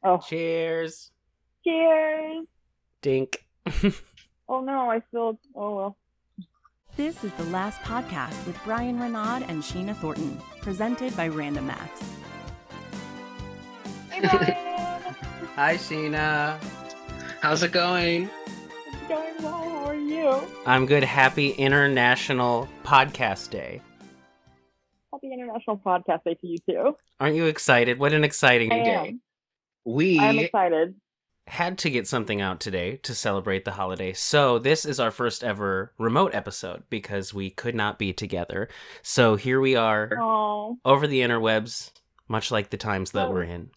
Oh, Cheers. cheers! Dink. Oh no, I still. Oh well. This is the last podcast with Bryan Renaud and Sheena Thornton, presented by Random Max. Hey Brian, Hi, Sheena. How's it going? it's going well. How are you? I'm good. Happy International Podcast Day. Happy International Podcast Day to you too. Aren't you excited? What an exciting I day. am. I am We excited. Had to get something out today to celebrate the holiday. So this is our first ever remote episode because we could not be together. So here we are Oh, over the interwebs, much like the times that Oh. we're in.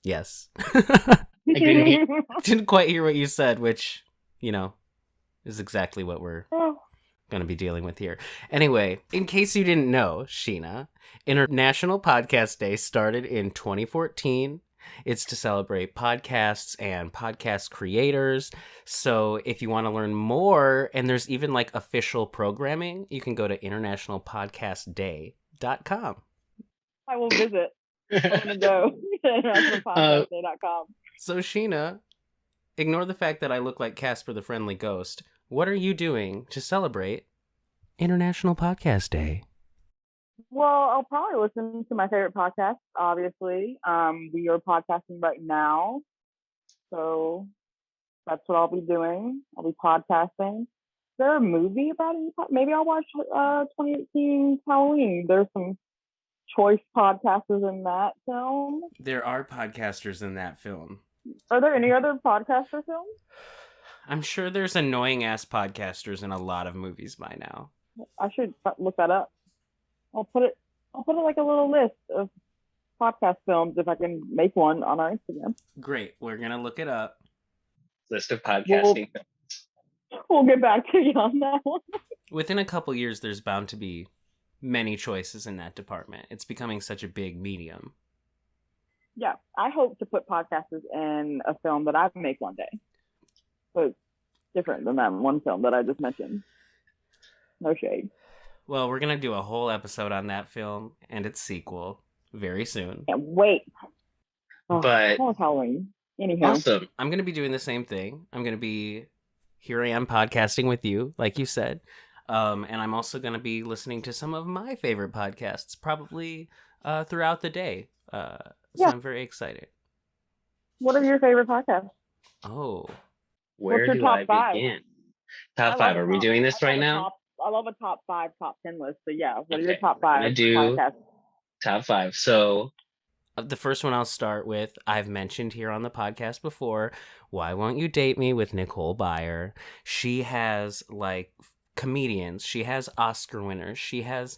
Yes. couldn't Didn't quite hear what you said, which, is exactly what we're Oh, going to be dealing with here. Anyway, in case you didn't know, Sheena, International Podcast Day started in 2014. It's to celebrate podcasts and podcast creators. So if you want to learn more, and there's even like official programming, you can go to internationalpodcastday.com. I will visit. I'm gonna go to internationalpodcastday.com. So Sheena, ignore the fact that I look like Casper the Friendly Ghost. What are you doing to celebrate International Podcast Day? Well, I'll probably listen to my favorite podcast. Obviously, we are podcasting right now, so that's what I'll be doing. I'll be podcasting. Is there a movie about it? Maybe I'll watch 2018 Halloween. There's some choice podcasters in that film. There are podcasters in that film. Are there any other podcaster films? I'm sure there's annoying-ass podcasters in a lot of movies by now. I should look that up. I'll put it like a little list of podcast films if I can make one on our Instagram. Great. We're going to look it up. list of podcasting. We'll get back to you on that one. Within a couple years, there's bound to be many choices in that department. It's becoming such a big medium. Yeah, I hope to put podcasters in a film that I make one day. But it's different than that one film that I just mentioned. No shade. Well, we're going to do a whole episode on that film and its sequel very soon. Can't wait. Oh, But almost Halloween. Anyhow. awesome. I'm going to be doing the same thing. Here I am podcasting with you, like you said. And I'm also going to be listening to some of my favorite podcasts, probably throughout the day. So I'm very excited. What are your favorite podcasts? Oh. Where your do top I five? begin? I Top love 5. Are we doing this right now? I love a top 5, top 10 list. So yeah, what are your Okay, top we're 5 gonna do- podcasts? Top 5. So The first one I'll start with, I've mentioned here on the podcast before, Why Won't You Date Me with Nicole Byer. She has, comedians. She has Oscar winners. She has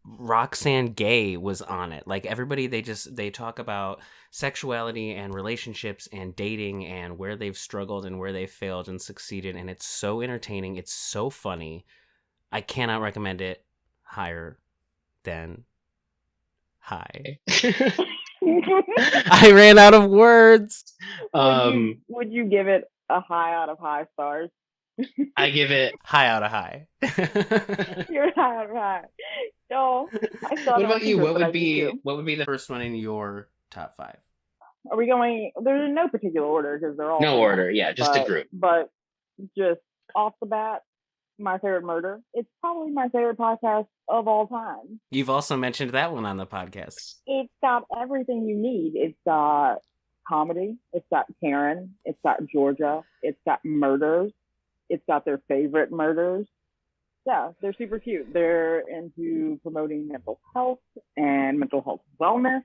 Roxanne Gay was on it. Everybody, they talk about sexuality and relationships and dating and where they've struggled and where they've failed and succeeded. And it's so entertaining. It's so funny. I cannot recommend it higher than high. I ran out of words. Would you give it a high out of high stars? I give it. High out of high. You're high out of high. No, I still What don't about you? think What but I would do be? too. What would be the First one in your top 5. Are we going? There's no particular order because they're all no order? Yeah, just a group. But just off the bat, my favorite murder. It's probably my favorite podcast of all time. You've also mentioned that one on the podcast. It's got everything you need. It's got comedy. It's got Karen. It's got Georgia. It's got murders. It's got their favorite murders. Yeah, they're super cute. They're into promoting mental health and mental health wellness,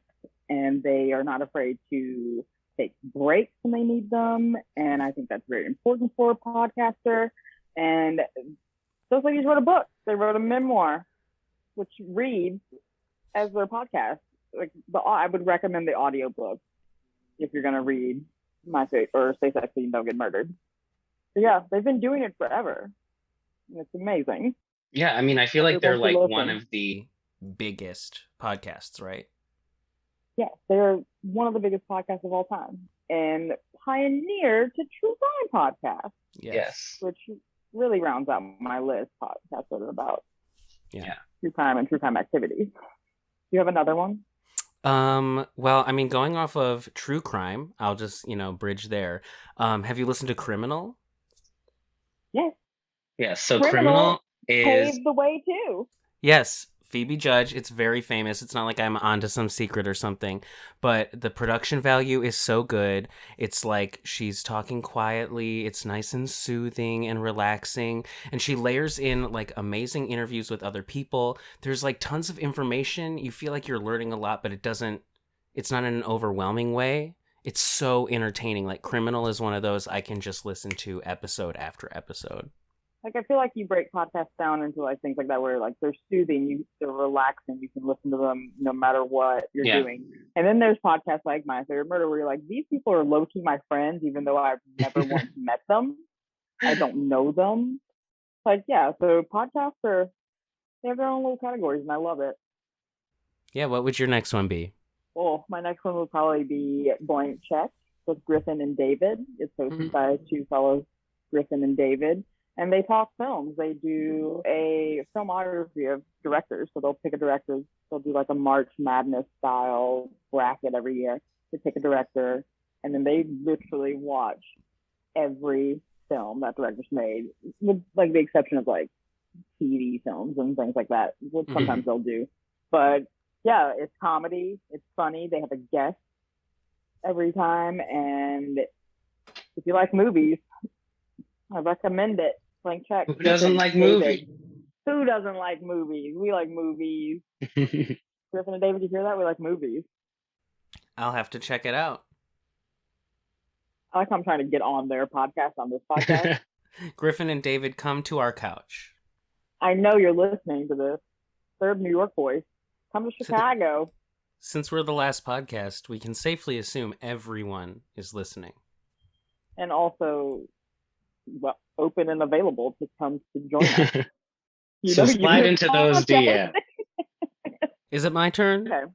and they are not afraid to take breaks when they need them. And I think that's very important for a podcaster. And those ladies wrote a book. They wrote a memoir, which reads as their podcast. I would recommend the audiobook if you're gonna read My Fate or Stay Sexy and Don't Get Murdered. But yeah, they've been doing it forever. It's amazing. Yeah, I mean, I feel like they're Everybody like listen. one of the. Biggest podcasts, right? Yeah, they're one of the biggest podcasts of all time and pioneered to true crime podcasts, Yes. which really rounds out my list podcasts that are about Yeah. true crime and true crime activities. Do you have another one? Well, I mean, going off of true crime, I'll just, bridge there. Have you listened to Criminal? Yes. Yeah, so Criminal Criminal is paved the way too. Yes, Phoebe Judge. It's very famous. It's not like I'm onto some secret or something, but the production value is so good. It's like she's talking quietly. It's nice and soothing and relaxing. And she layers in like amazing interviews with other people. There's like tons of information. You feel like you're learning a lot, but it's not in an overwhelming way. It's so entertaining. Like Criminal is one of those I can just listen to episode after episode. Like, I feel like you break podcasts down into like things like that where like they're soothing, they're relaxing, you can listen to them no matter what you're doing. And then there's podcasts like My Favorite Murder where you're like, these people are low key my friends, even though I've never once met them. I don't know them. Like, yeah, so podcasts they have their own little categories, and I love it. Yeah, what would your next one be? Well, my next one would probably be Blank Check with Griffin and David. It's hosted by two fellows, Griffin and David. And they talk films. They do a filmography of directors. So they'll pick a director. They'll do like a March Madness style bracket every year to pick a director. And then they literally watch every film that director's made, with like the exception of like TV films and things like that, which sometimes they'll do. But yeah, it's comedy. It's funny. They have a guest every time. And if you like movies, I recommend it. Blank Check. Who doesn't like movies? Who doesn't like movies? We like movies. Griffin and David, you hear that? We like movies. I'll have to check it out. I like how I'm trying to get on their podcast, on this podcast. Griffin and David, come to our couch. I know you're listening to this. They're New York boys. Come to Chicago. Since we're the last podcast, we can safely assume everyone is listening. And also, well, open and available to come to join us. So slide into those DMs. Is it my turn? Okay.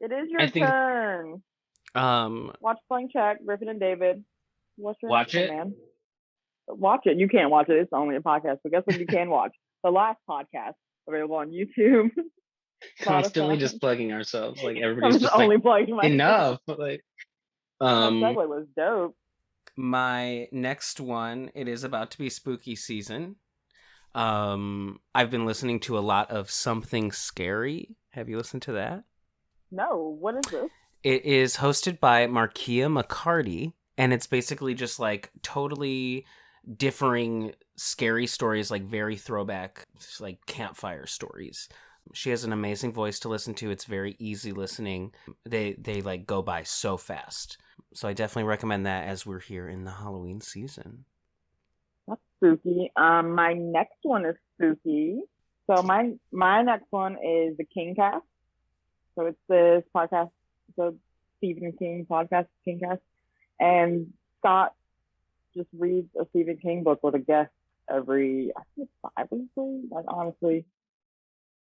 It is your turn. Watch Blank Check, Griffin and David. Watch it, man. Watch it. You can't watch it. It's only a podcast. But guess what you can watch? The last podcast available on YouTube. Constantly just plugging ourselves. Like everybody's just only like, plugging myself. Enough. Like, that segue was dope. My next one, it is about to be spooky season. I've been listening to a lot of Something Scary. Have you listened to that? No. What is this? It is hosted by Markia McCarty, and it's basically just like totally differing scary stories, like very throwback, like campfire stories. She has an amazing voice to listen to. It's very easy listening. They like go by so fast. So I definitely recommend that as we're here in the Halloween season. That's spooky. My next one is spooky. So my next one is the King Cast. So it's this podcast, the Stephen King podcast, King Cast. And Scott just reads a Stephen King book with a guest every, I think it's bi-weekly. Like, honestly,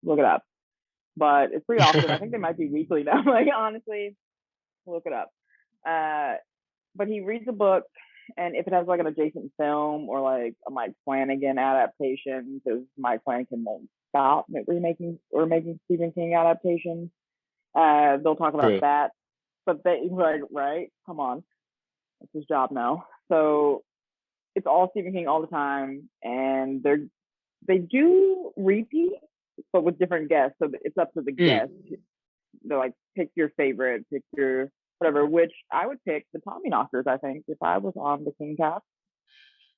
look it up. But it's pretty often. I think they might be weekly now. Like, honestly, look it up. But he reads a book, and if it has like an adjacent film or like a Mike Flanagan adaptation, because Mike Flanagan won't stop remaking or making Stephen King adaptations, they'll talk about that. But they like, right? Come on, that's his job now. So it's all Stephen King all the time, and they do repeat, but with different guests. So it's up to the guest. They're like, pick your favorite, pick your whatever, which I would pick the Tommyknockers, I think, if I was on the King Cast.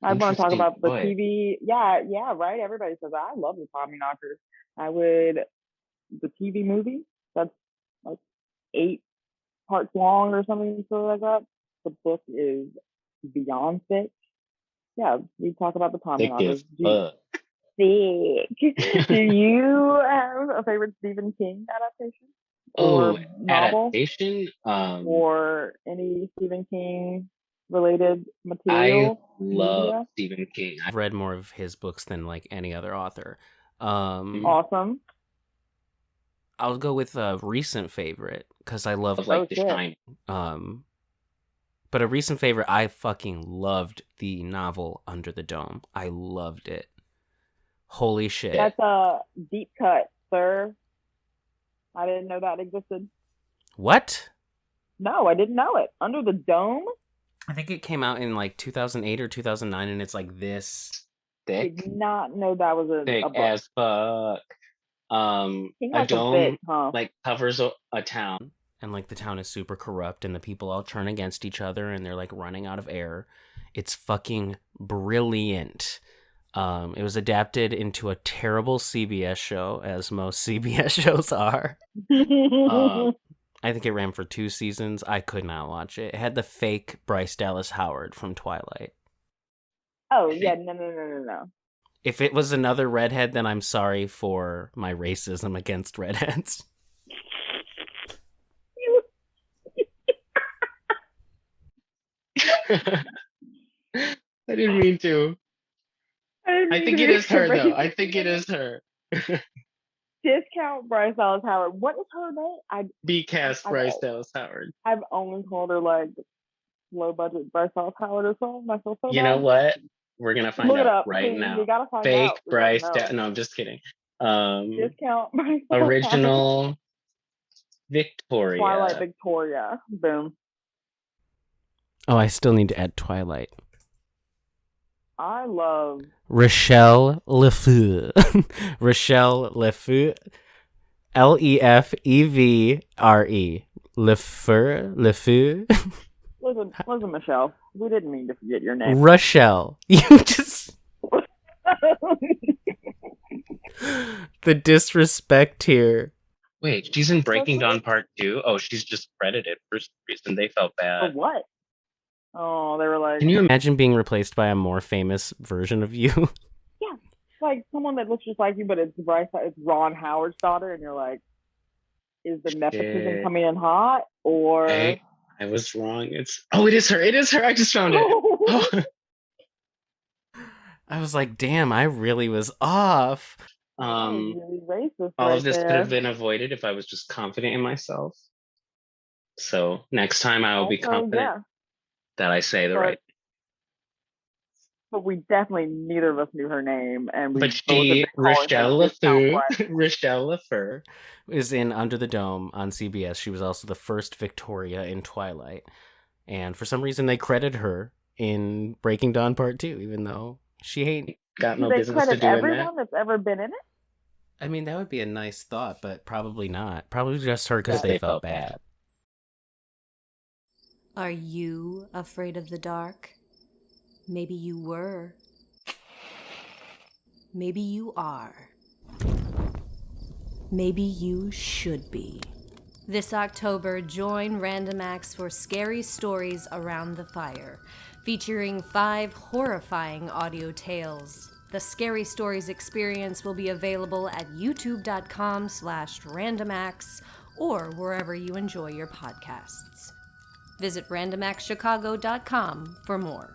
I'd want to talk about the TV. Yeah, right. Everybody says, I love the Tommyknockers. The TV movie, that's like 8 parts long or something like that. The book is beyond thick. Yeah, we talk about the Tommyknockers. Sick. Do you have a favorite Stephen King adaptation? Or novel, adaptation, or any Stephen King related material? I love Stephen King. I've read more of his books than like any other author. Awesome. I'll go with a recent favorite because I love The Shining. But a recent favorite, I fucking loved the novel Under the Dome. I loved it. Holy shit! That's a deep cut, sir. I didn't know that existed. What? No, I didn't know it. Under the Dome? I think it came out in like 2008 or 2009, and it's like this Thick. Did not know that was Thick a book. as fuck. Seemed A like a dome bit, huh? like covers a town. And like the town is super corrupt, and the people all turn against each other, and they're like running out of air. It's fucking brilliant. It was adapted into a terrible CBS show, as most CBS shows are. I think it ran for 2 seasons. I could not watch it. It had the fake Bryce Dallas Howard from Twilight. Oh, yeah, no. If it was another redhead, then I'm sorry for my racism against redheads. I didn't mean to. I think it is her, though. I think it is her. Discount Bryce Dallas Howard. What is her name? B-cast Bryce Dallas Howard. I've only called her like low budget Bryce Dallas Howard or something. I feel so You bad. know what? We're gonna find Look it out up, right please. now. You gotta find Fake out. Bryce. No, I'm just kidding. Discount Bryce Dallas Howard. Original Victoria. Twilight Victoria. Boom. Oh, I still need to add Twilight. I love Rochelle LeFou. Rochelle LeFou. Lefevre. LeFou. Listen, Michelle. We didn't mean to forget your name. Rochelle. You just... The disrespect here. Wait, she's in Breaking Dawn Part 2? Oh, she's just credited for some reason. They felt For bad. what? Oh, they were like... Can you imagine being replaced by a more famous version of you? Yeah. Like someone that looks just like you, but it's Ron Howard's daughter, and you're like, is the nepotism coming in hot? Or... I was wrong. It is her. It is her. I just found it. Oh. I was like, damn, I really was off. Really racist all right of this there. could have been avoided if I was just confident in myself. So next time I will be confident that I say the right. But we definitely, neither of us knew her name, and but Rochelle LeFou is in Under the Dome on CBS. She was also the first Victoria in Twilight, and for some reason they credit her in Breaking Dawn Part 2, even though she ain't got no business to do everyone that's ever been in it. I mean, that would be a nice thought, but probably not. Probably just her because they felt bad. Are you afraid of the dark? Maybe you were. Maybe you are. Maybe you should be. This October, join Random Acts for Scary Stories Around the Fire, featuring 5 horrifying audio tales. The Scary Stories experience will be available at youtube.com/randomacts or wherever you enjoy your podcasts. Visit randomactschicago.com for more.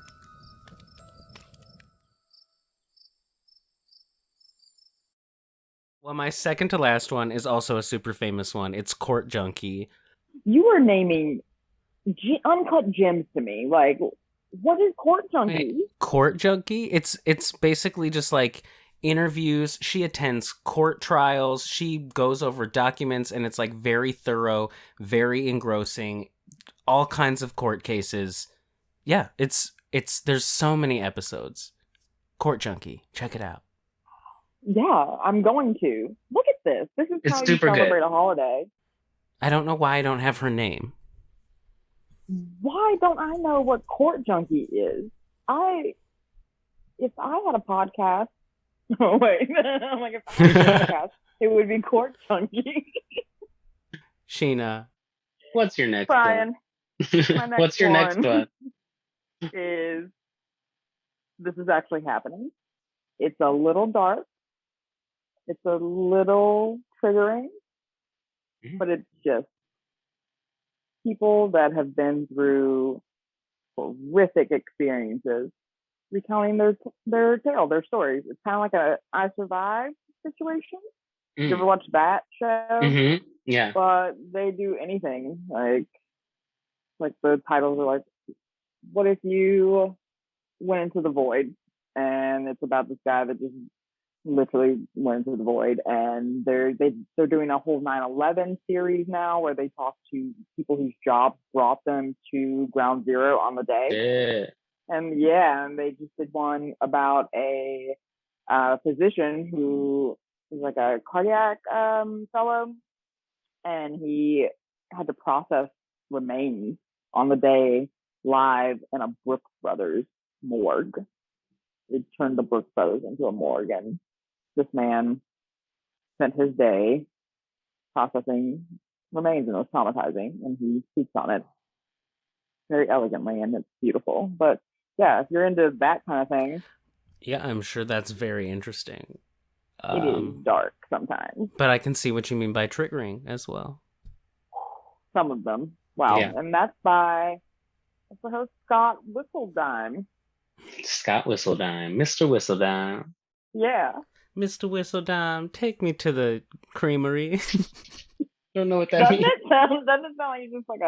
Well, my second to last one is also a super famous one. It's Court Junkie. You were naming uncut gems to me. Like, what is Court Junkie? Wait, Court Junkie? It's basically just like interviews. She attends court trials. She goes over documents, and it's like very thorough, very engrossing. All kinds of court cases. Yeah, it's there's so many episodes. Court Junkie. Check it out. Yeah, I'm going to. Look at this. This is how you celebrate a holiday. I don't know why I don't have her name. Why don't I know what Court Junkie is? If I had a podcast, oh wait, I'm like, if I had a podcast, it would be Court Junkie. Sheena, what's your next Bryan, one? What's your next one? This is actually happening. It's a little dark. It's a little triggering, but it's just people that have been through horrific experiences recounting their tale, their stories. It's kind of like a I Survived situation. You ever watch that show? Yeah. But they do anything. Like the titles are like, what if you went into the void? And it's about this guy that just literally went into the void. And they're doing a whole 9/11 series now where they talk to people whose jobs brought them to ground zero on the day. And they just did one about a physician who is like a cardiac fellow, and he had to process remains on the day live in a Brooks Brothers morgue. It turned the Brooks Brothers into a morgue, and this man spent his day processing remains, and it was traumatizing, and he speaks on it very elegantly, and it's beautiful. But yeah, if you're into that kind of thing, yeah, I'm sure that's very interesting. It is dark sometimes, but I can see what you mean by triggering as well. Some of them, wow, yeah. And that's the host Scott Whistledime. Scott Whistledime, Mr. Whistledime. Yeah, Mr. Whistledime, take me to the creamery. Don't know what that means. Doesn't it sound like he's just like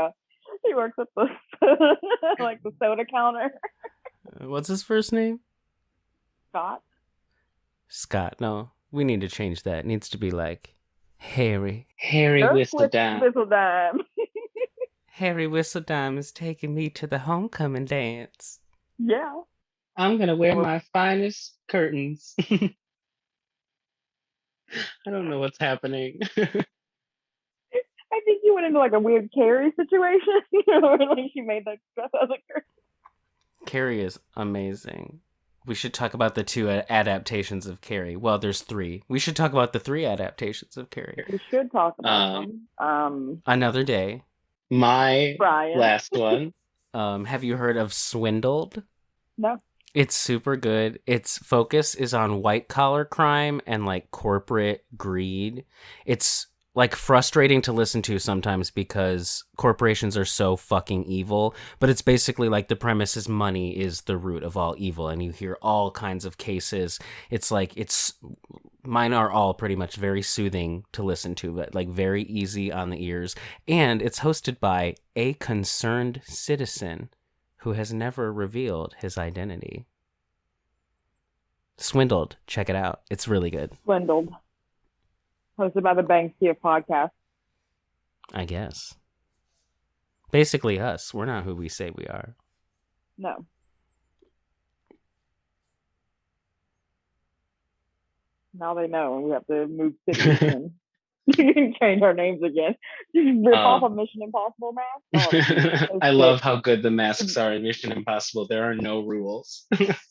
he works at the like the soda counter? What's his first name? Scott. Scott. No, we need to change that. It needs to be like Harry. Harry Whistledime. Harry Whistledime is taking me to the homecoming dance. Yeah. I'm gonna wear my finest curtains. I don't know what's happening. I think you went into like a weird Carrie situation, where like she made that dress as a curtain. Carrie is amazing. We should talk about the 2 adaptations of Carrie. Well, there's 3. We should talk about the 3 adaptations of Carrie. We should talk about them. Another day. My Bryan. Last one. Have you heard of Swindled? No. It's super good. Its focus is on white collar crime and like corporate greed. It's like frustrating to listen to sometimes because corporations are so fucking evil, but it's basically like the premise is money is the root of all evil, and you hear all kinds of cases. It's like mine are all pretty much very soothing to listen to, but like very easy on the ears, and it's hosted by a concerned citizen who has never revealed his identity. Swindled. Check it out. It's really good. Swindled. Hosted by the Banksia podcast. I guess. Basically us. We're not who we say we are. No. Now they know, and we have to move cities and you can change our names again. You rip off a Mission Impossible mask. I love how good the masks are in Mission Impossible. There are no rules.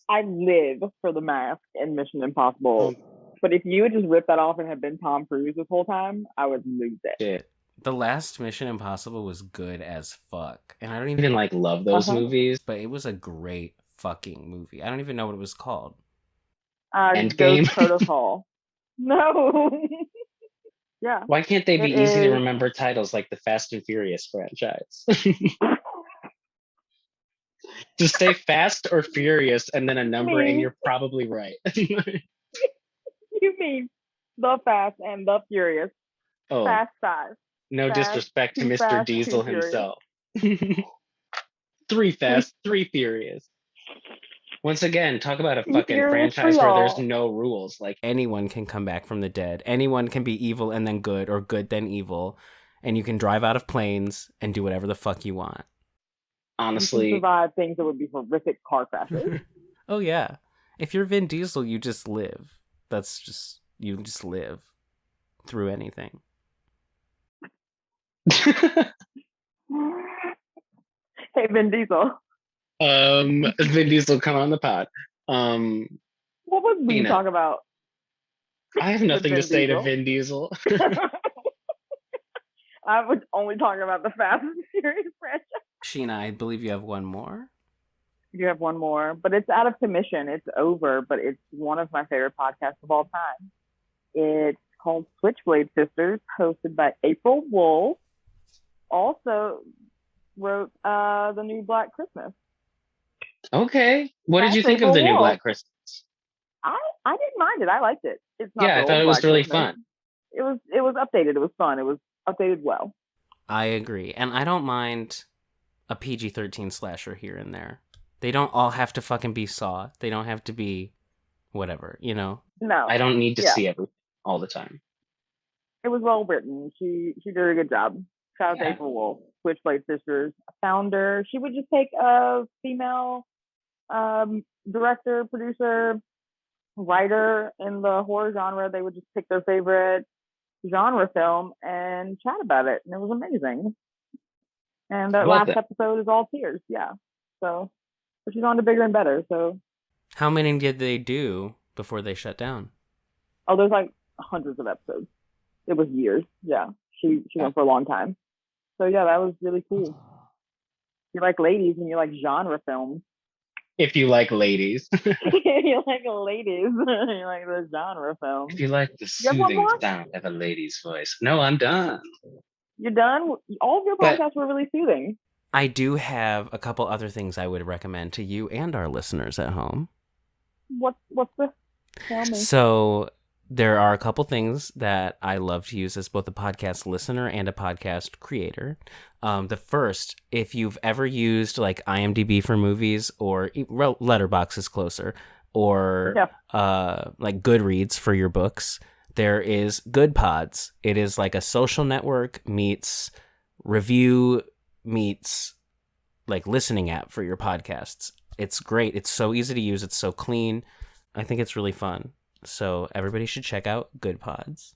I live for the mask in Mission Impossible. But if you would just rip that off and have been Tom Cruise this whole time, I would lose it. Shit. The last Mission Impossible was good as fuck. And I don't even like love those movies. But it was a great fucking movie. I don't even know what it was called. Endgame Protocol. No. Yeah. Why can't they be easy to remember titles like the Fast and Furious franchise? Just say Fast or Furious and then a number and you're probably right. You mean the Fast and the Furious. Oh. Fast 5. No Fast, disrespect to Mr. Fast, Diesel himself. 3 Fast, 3 Furious. Once again, talk about a fucking franchise where there's no rules. Like anyone can come back from the dead. Anyone can be evil and then good, or good then evil. And you can drive out of planes and do whatever the fuck you want. Honestly. You can survive things that would be horrific car crashes. Oh, yeah. If you're Vin Diesel, you just live. You just live through anything. Hey, Vin Diesel. Vin Diesel, come on the pod. What was we talk about? I have nothing to say to Vin Diesel. I was only talking about the Fast and Furious franchise. Sheena, I believe you have one more. You have one more, but it's out of commission. It's over, but it's one of my favorite podcasts of all time. It's called Switchblade Sisters, hosted by April Wolf. Also wrote the new Black Christmas. Okay. What did you think of the new Black Christmas? I didn't mind it. I liked it. It's not I thought it was really fun. It was updated. It was fun. It was updated well. I agree. And I don't mind a PG-13 slasher here and there. They don't all have to fucking be Saw. They don't have to be whatever, you know? No. I don't need to see everything all the time. It was well written. She did a good job. Shout out to April Wolf, Switchblade Sisters founder. She would just take a female director, producer, writer in the horror genre. They would just pick their favorite genre film and chat about it, and it was amazing. And that last episode is all tears. Yeah. So, but she's on to bigger and better. So, how many did they do before they shut down? Oh, there's like hundreds of episodes. It was years. Yeah. She went for a long time. So yeah, that was really cool. You like ladies and you like genre films. If you like ladies. You like ladies. You like the genre film. If you like the soothing sound of a lady's voice. No, I'm done. You're done? All of your podcasts were really soothing. I do have a couple other things I would recommend to you and our listeners at home. What's this? Tell me. So there are a couple things that I love to use as both a podcast listener and a podcast creator. The first, if you've ever used like IMDb for movies, or Letterboxd is closer, or like Goodreads for your books, there is Good Pods. It is like a social network meets review meets like listening app for your podcasts. It's great. It's so easy to use. It's so clean. I think it's really fun. So everybody should check out Good Pods.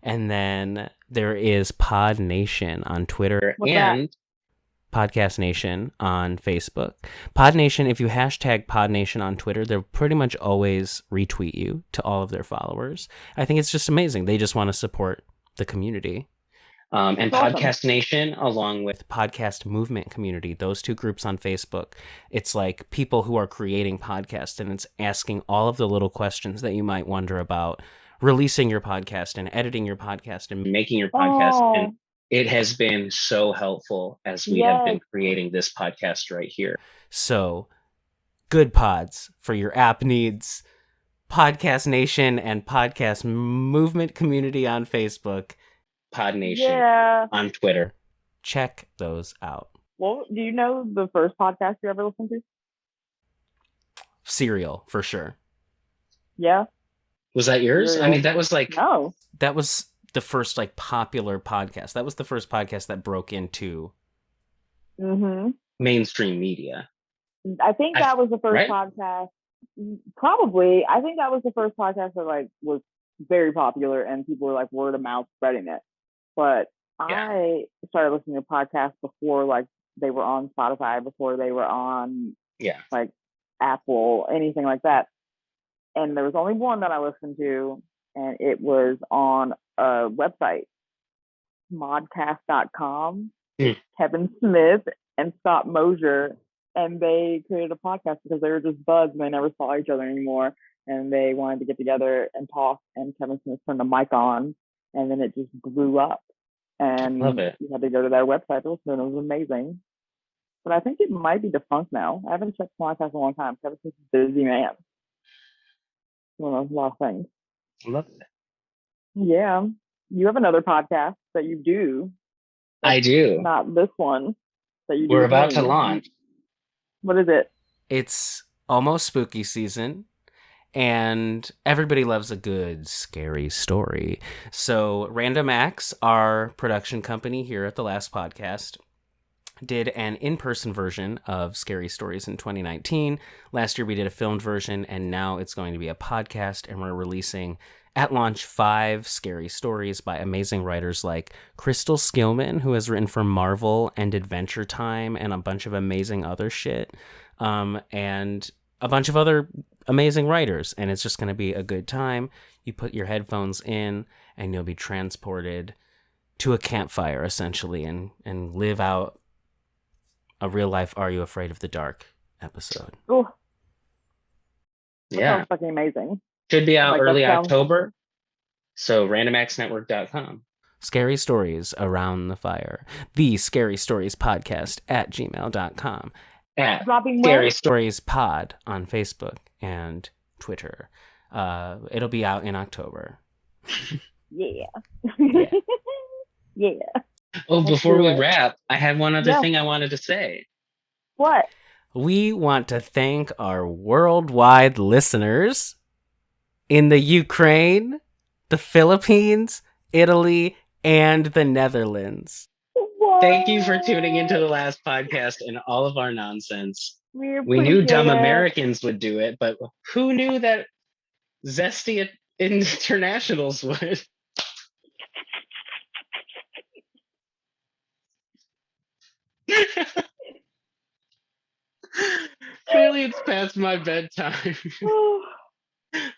And then there is Pod Nation on Twitter and Podcast Nation on Facebook. Pod Nation, if you hashtag Pod Nation on Twitter, they'll pretty much always retweet you to all of their followers. I think it's just amazing. They just want to support the community. And Podcast Nation, along with Podcast Movement Community, those two groups on Facebook, it's like people who are creating podcasts, and it's asking all of the little questions that you might wonder about releasing your podcast and editing your podcast and making your podcast. And it has been so helpful as we have been creating this podcast right here. So, Good Pods for your app needs, Podcast Nation and Podcast Movement Community on Facebook. Pod Nation on Twitter. Check those out. Well, do you know the first podcast you ever listened to? Serial, for sure. Yeah. Was that yours? I mean, that was like... No. That was the first like popular podcast. That was the first podcast that broke into mainstream media. I think that was the first podcast. Probably. I think that was the first podcast that like was very popular and people were like word of mouth spreading it. But I started listening to podcasts before like they were on Spotify, before they were on like Apple, anything like that. And there was only one that I listened to, and it was on a website, modcast.com. Kevin Smith and Scott Mosier, and they created a podcast because they were just buds and they never saw each other anymore. And they wanted to get together and talk, and Kevin Smith turned the mic on, and then it just blew up. And you had to go to their website to listen, and it was amazing. But I think it might be defunct now. I haven't checked podcast in a long time. Kevin Smith is a busy man. One of those lot of things. I love it. Yeah. You have another podcast that you do. I do. Not this one that you do. We're about to launch. What is it? It's almost spooky season. And everybody loves a good, scary story. So Random Acts, our production company here at The Last Podcast, did an in-person version of Scary Stories in 2019. Last year we did a filmed version, and now it's going to be a podcast, and we're releasing at launch 5 scary stories by amazing writers like Crystal Skillman, who has written for Marvel and Adventure Time and a bunch of amazing other shit, and a bunch of other amazing writers, and it's just going to be a good time. You put your headphones in and you'll be transported to a campfire essentially and live out a real life Are You Afraid of the Dark episode. Oh, yeah, sounds fucking amazing. Should be out early October. So randomaxnetwork.com. Scary Stories Around the Fire. The Scary Stories Podcast at gmail.com. At Scary Stories Pod on Facebook and Twitter. It'll be out in October. Yeah. Oh, before we wrap, I had one other thing I wanted to say. What? We want to thank our worldwide listeners in the Ukraine, the Philippines, Italy, and the Netherlands. What? Thank you for tuning into the last podcast and all of our nonsense. We knew appreciate dumb it. Americans would do it, but who knew that zesty internationals would? Clearly, it's past my bedtime.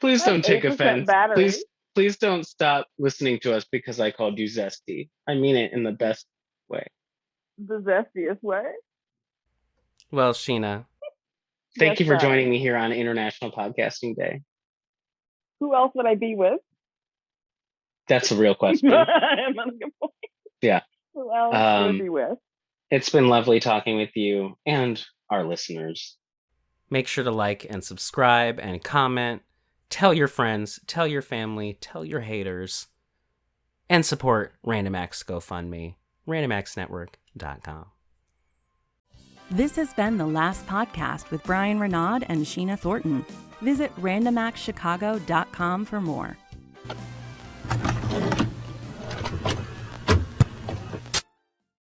Please don't take 8% offense. battery. Please don't stop listening to us because I called you zesty. I mean it in the best way. The zestiest way. Well, Sheena, thank you for Brian. joining me here on International Podcasting Day. Who else would I be with? That's a real question. Yeah. Who else would I be with? It's been lovely talking with you and our listeners. make sure to like and subscribe and comment. Tell your friends, tell your family, tell your haters, and support Random Acts GoFundMe, randomactsnetwork.com. This has been the last podcast with Bryan Renaud and Sheena Thornton. Visit randomactschicago.com for more.